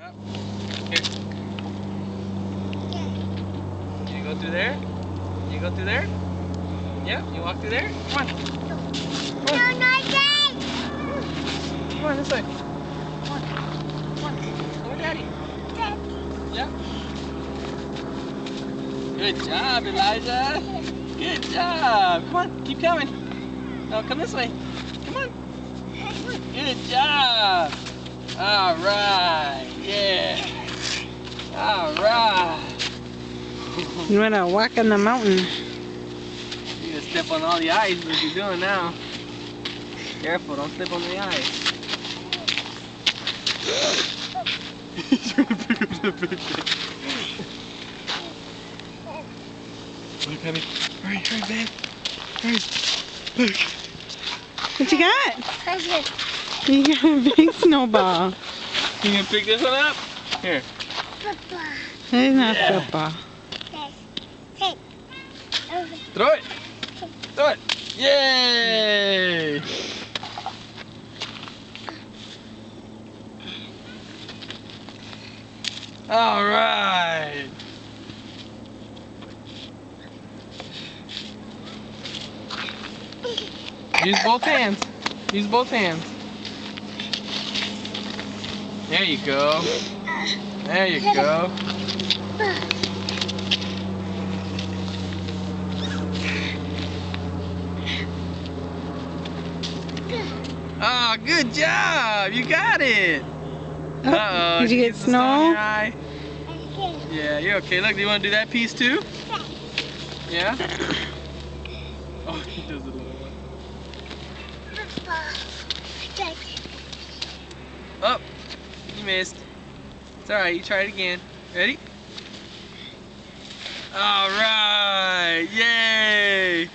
Up. Here. You go through there? You go through there? Yeah, you walk through there? Come on. Come on. Come on, this way. Come on. Come on. Come with Daddy. Yeah. Good job, Elijah. Good job. Come on, keep coming. No, come this way. Come on. Good job. All right. Yeah. All right. You want to walk on the mountain. You're going to step on all the ice, what you're doing now. Careful, don't step on the ice. He's trying to pick up the big thing. Look, honey. Hurry, hurry, babe. Hurry. Look. What you got? You got a big snowball. You gonna pick this one up? Here. It's not football. Throw it. Throw it. Yay! All right. Use both hands. Use both hands. There you go. There you go. Oh, good job. You got it. Uh-oh. Did you get snow? On your eye? Yeah, you're okay. Look, do you want to do that piece too? Yeah? Oh, he does it. Oh, you missed. It's alright, you try it again. Ready? Alright, yay!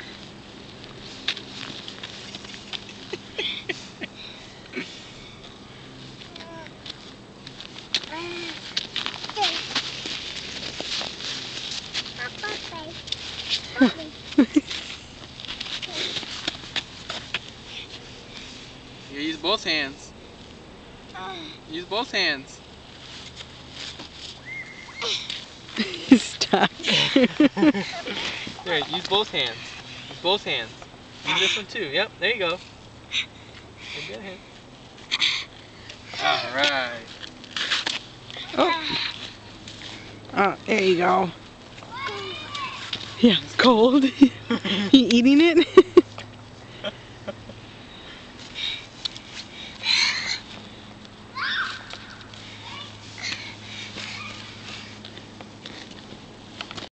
You use both hands. Use both hands. He's stuck. Here, use both hands. Use both hands. Use this one too. Yep, there you go. Good hand. Alright. Oh. Oh, there you go. Yeah, it's cold. You eating it?